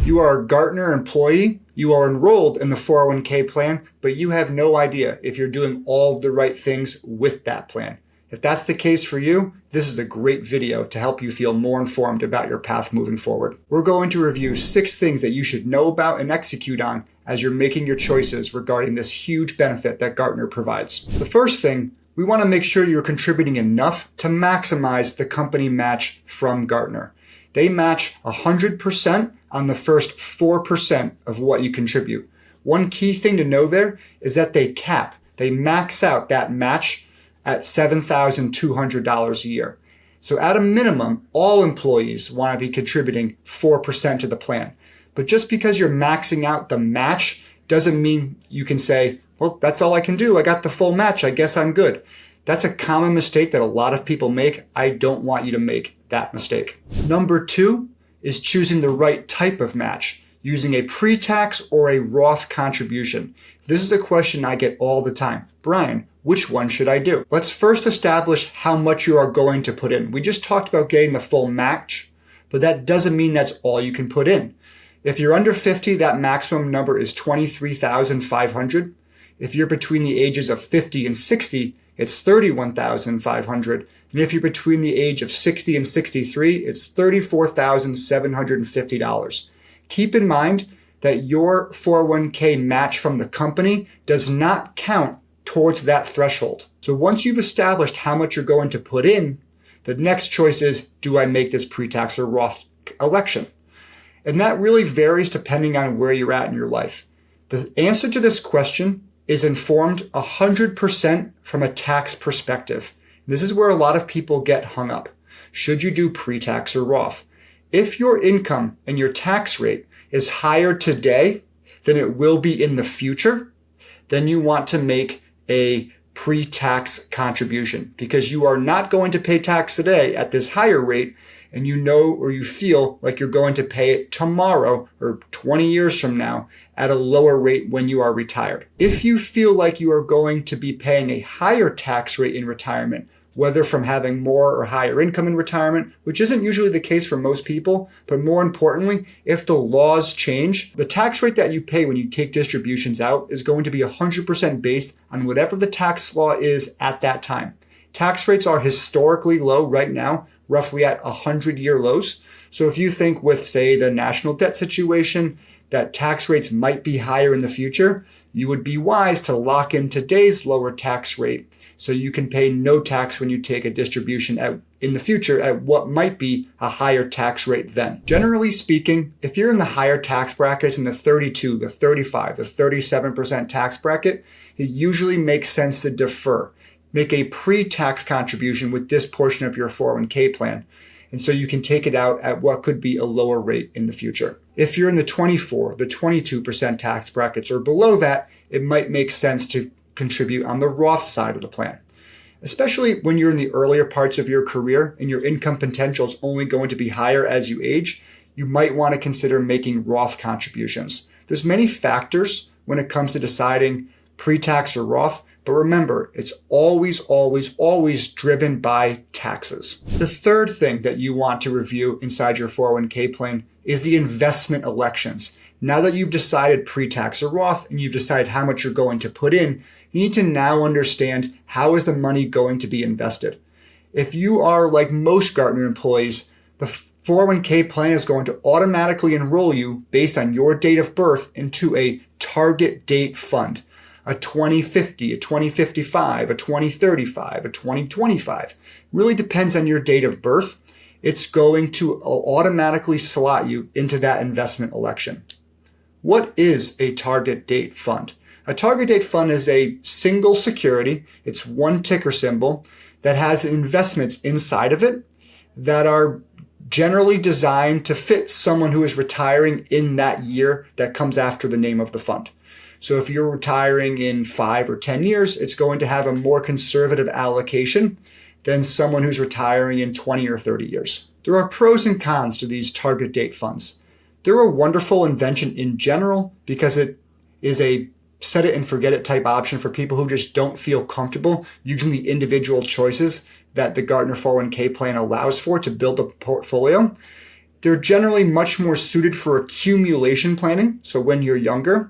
You are a Gartner employee, you are enrolled in the 401k plan, but you have no idea if you're doing all of the right things with that plan. If that's the case for you, this is a great video to help you feel more informed about your path moving forward. We're going to review 6 things that you should know about and execute on as you're making your choices regarding this huge benefit that Gartner provides. The first thing, we want to make sure you're contributing enough to maximize the company match from Gartner. They match 100% on the first 4% of what you contribute. One key thing to know there is that they max out that match at $7,200 a year. So at a minimum, all employees want to be contributing 4% to the plan. But just because you're maxing out the match doesn't mean you can say, well, that's all I can do. I got the full match. I guess I'm good. That's a common mistake that a lot of people make. I don't want you to make that mistake. Number 2 is choosing the right type of match, using a pre-tax or a Roth contribution. This is a question I get all the time. Brian, which one should I do? Let's first establish how much you are going to put in. We just talked about getting the full match, but that doesn't mean that's all you can put in. If you're under 50, that maximum number is $23,500. If you're between the ages of 50 and 60, it's $31,500. And if you're between the age of 60 and 63, it's $34,750. Keep in mind that your 401k match from the company does not count towards that threshold. So once you've established how much you're going to put in, the next choice is, do I make this pre-tax or Roth election? And that really varies depending on where you're at in your life. The answer to this question is informed 100% from a tax perspective. This is where a lot of people get hung up. Should you do pre-tax or Roth? If your income and your tax rate is higher today than it will be in the future, then you want to make a pre-tax contribution because you are not going to pay tax today at this higher rate, and you know or you feel like you're going to pay it tomorrow or 20 years from now at a lower rate when you are retired. If you feel like you are going to be paying a higher tax rate in retirement, whether from having more or higher income in retirement, which isn't usually the case for most people, but more importantly, if the laws change, the tax rate that you pay when you take distributions out is going to be 100% based on whatever the tax law is at that time. Tax rates are historically low right now, roughly at 100-year lows. So if you think with, say, the national debt situation, that tax rates might be higher in the future, you would be wise to lock in today's lower tax rate so you can pay no tax when you take a distribution out in the future at what might be a higher tax rate then. Generally speaking, if you're in the higher tax brackets in the 32, the 35, the 37% tax bracket, it usually makes sense to defer. Make a pre-tax contribution with this portion of your 401k plan. And so you can take it out at what could be a lower rate in the future. If you're in the 24, the 22% tax brackets or below that, it might make sense to contribute on the Roth side of the plan. Especially when you're in the earlier parts of your career and your income potential is only going to be higher as you age, you might want to consider making Roth contributions. There's many factors when it comes to deciding pre-tax or Roth, but remember, it's always, always, always driven by taxes. The third thing that you want to review inside your 401k plan is the investment elections. Now that you've decided pre-tax or Roth and you've decided how much you're going to put in, you need to now understand how is the money going to be invested. If you are like most Gartner employees, the 401k plan is going to automatically enroll you based on your date of birth into a target date fund. A 2050, a 2055, a 2035, a 2025. Really depends on your date of birth. It's going to automatically slot you into that investment election. What is a target date fund? A target date fund is a single security. It's one ticker symbol that has investments inside of it that are generally designed to fit someone who is retiring in that year that comes after the name of the fund. So if you're retiring in 5 or 10 years, it's going to have a more conservative allocation than someone who's retiring in 20 or 30 years. There are pros and cons to these target date funds. They're a wonderful invention in general because it is a set it and forget it type option for people who just don't feel comfortable using the individual choices that the Gartner 401k plan allows for to build a portfolio. They're generally much more suited for accumulation planning, so when you're younger.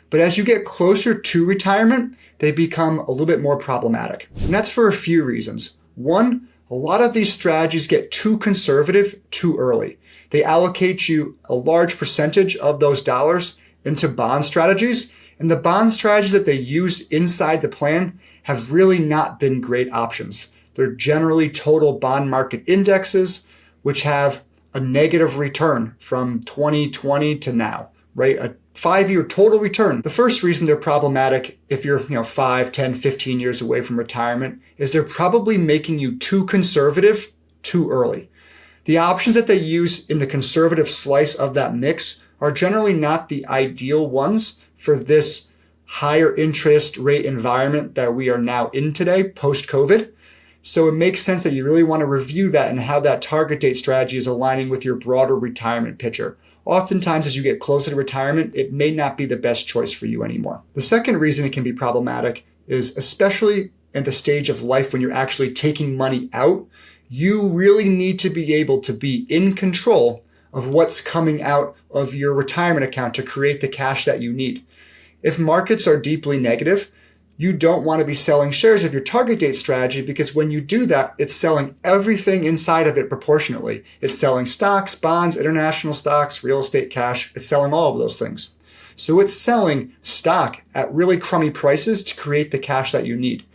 But as you get closer to retirement, they become a little bit more problematic. And that's for a few reasons. One, a lot of these strategies get too conservative too early. They allocate you a large percentage of those dollars into bond strategies, and the bond strategies that they use inside the plan have really not been great options. They're generally total bond market indexes, which have a negative return from 2020 to now, right? A 5-year total return. The first reason they're problematic if you're 5, 10, 15 years away from retirement is they're probably making you too conservative too early. The options that they use in the conservative slice of that mix are generally not the ideal ones for this higher interest rate environment that we are now in today, post-COVID. So it makes sense that you really want to review that and how that target date strategy is aligning with your broader retirement picture. Oftentimes, as you get closer to retirement, it may not be the best choice for you anymore. The second reason it can be problematic is, especially at the stage of life when you're actually taking money out, you really need to be able to be in control of what's coming out of your retirement account to create the cash that you need. If markets are deeply negative, you don't want to be selling shares of your target date strategy, because when you do that, it's selling everything inside of it proportionately. It's selling stocks, bonds, international stocks, real estate, cash. It's selling all of those things. So it's selling stock at really crummy prices to create the cash that you need.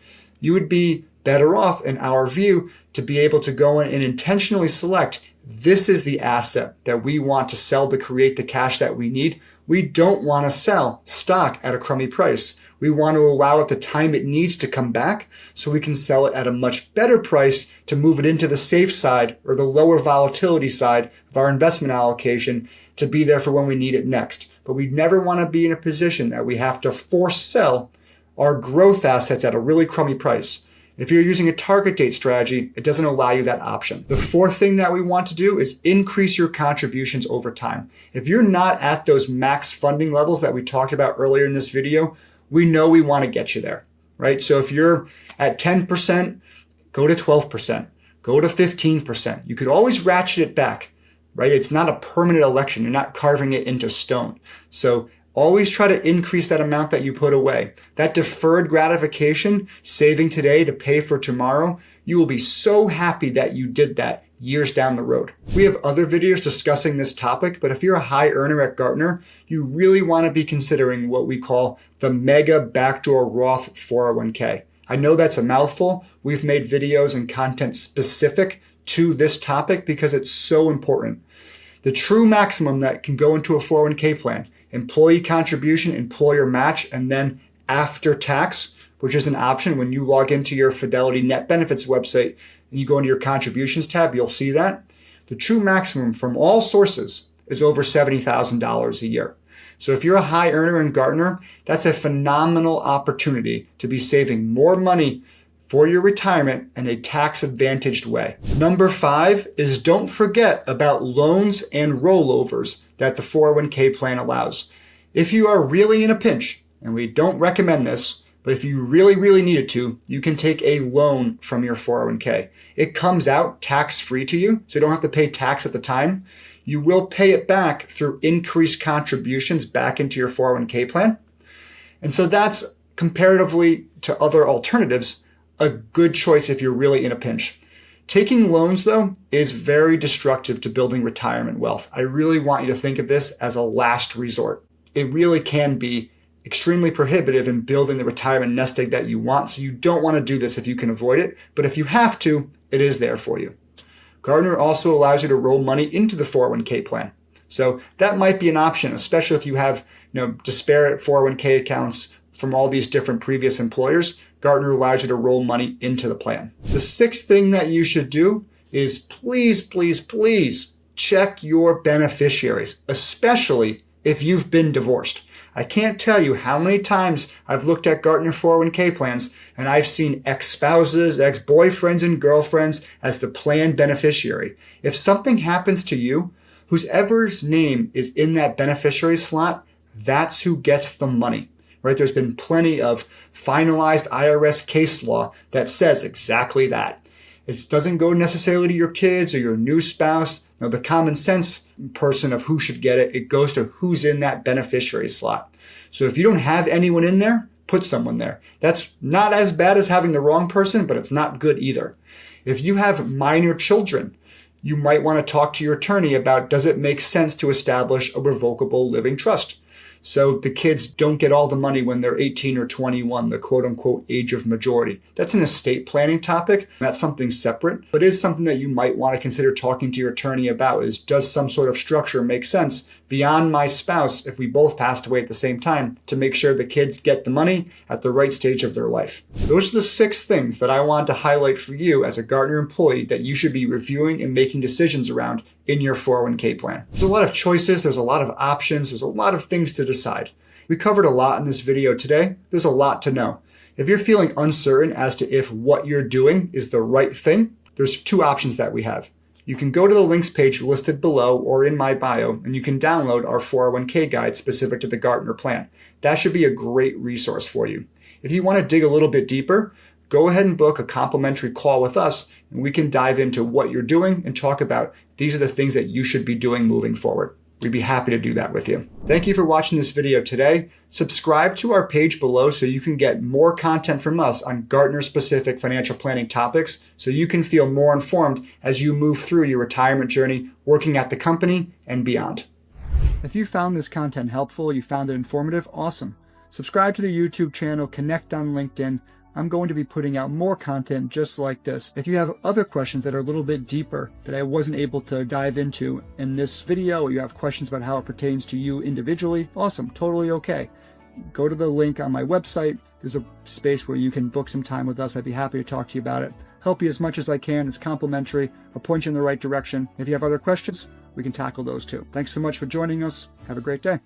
You would be better off, in our view, to be able to go in and intentionally select, this is the asset that we want to sell to create the cash that we need. We don't want to sell stock at a crummy price. We want to allow it the time it needs to come back so we can sell it at a much better price to move it into the safe side or the lower volatility side of our investment allocation to be there for when we need it next. But we never want to be in a position that we have to force sell our growth assets at a really crummy price. If you're using a target date strategy, it doesn't allow you that option. The fourth thing that we want to do is increase your contributions over time. If you're not at those max funding levels that we talked about earlier in this video, we know we want to get you there, right? So if you're at 10%, go to 12%, go to 15%. You could always ratchet it back, right? It's not a permanent election. You're not carving it into stone. So always try to increase that amount that you put away. That deferred gratification, saving today to pay for tomorrow, you will be so happy that you did that years down the road. We have other videos discussing this topic, but if you're a high earner at Gartner, you really want to be considering what we call the mega backdoor Roth 401k. I know that's a mouthful. We've made videos and content specific to this topic because it's so important. The true maximum that can go into a 401k plan, employee contribution, employer match, and then after tax, which is an option when you log into your Fidelity Net Benefits website and you go into your contributions tab, you'll see that. The true maximum from all sources is over $70,000 a year. So if you're a high earner in Gartner, that's a phenomenal opportunity to be saving more money for your retirement in a tax-advantaged way. Number 5 is don't forget about loans and rollovers that the 401k plan allows. If you are really in a pinch, and we don't recommend this, but if you really, really needed to, you can take a loan from your 401k. It comes out tax-free to you, so you don't have to pay tax at the time. You will pay it back through increased contributions back into your 401k plan. And so that's, comparatively to other alternatives, a good choice if you're really in a pinch. Taking loans, though, is very destructive to building retirement wealth. I really want you to think of this as a last resort. It really can be extremely prohibitive in building the retirement nest egg that you want, so you don't want to do this if you can avoid it. But if you have to, it is there for you. Gartner also allows you to roll money into the 401k plan. So that might be an option, especially if you have disparate 401k accounts from all these different previous employers. Gartner allows you to roll money into the plan. The sixth thing that you should do is please, please, please check your beneficiaries, especially if you've been divorced. I can't tell you how many times I've looked at Gartner 401k plans and I've seen ex-spouses, ex-boyfriends, and girlfriends as the plan beneficiary. If something happens to you, whoever's name is in that beneficiary slot, that's who gets the money. Right? There's been plenty of finalized IRS case law that says exactly that. It doesn't go necessarily to your kids or your new spouse. Now, the common sense person of who should get it, it goes to who's in that beneficiary slot. So if you don't have anyone in there, put someone there. That's not as bad as having the wrong person, but it's not good either. If you have minor children, you might want to talk to your attorney about, does it make sense to establish a revocable living trust? So the kids don't get all the money when they're 18 or 21, the quote unquote age of majority. That's an estate planning topic. That's something separate, but it is something that you might want to consider talking to your attorney about is, does some sort of structure make sense beyond my spouse if we both passed away at the same time to make sure the kids get the money at the right stage of their life? Those are the 6 things that I wanted to highlight for you as a Gartner employee that you should be reviewing and making decisions around in your 401k plan. There's a lot of choices. There's a lot of options. There's a lot of things to decide. We covered a lot in this video today. There's a lot to know. If you're feeling uncertain as to if what you're doing is the right thing, there's 2 options that we have. You can go to the links page listed below or in my bio, and you can download our 401k guide specific to the Gartner plan. That should be a great resource for you. If you want to dig a little bit deeper, go ahead and book a complimentary call with us, and we can dive into what you're doing and talk about these are the things that you should be doing moving forward. We'd be happy to do that with you. Thank you for watching this video today. Subscribe to our page below so you can get more content from us on Gartner-specific financial planning topics so you can feel more informed as you move through your retirement journey, working at the company and beyond. If you found this content helpful, you found it informative, awesome. Subscribe to the YouTube channel, connect on LinkedIn. I'm going to be putting out more content just like this. If you have other questions that are a little bit deeper that I wasn't able to dive into in this video, or you have questions about how it pertains to you individually, awesome, totally okay. Go to the link on my website. There's a space where you can book some time with us. I'd be happy to talk to you about it. Help you as much as I can. It's complimentary. I'll point you in the right direction. If you have other questions, we can tackle those too. Thanks so much for joining us. Have a great day.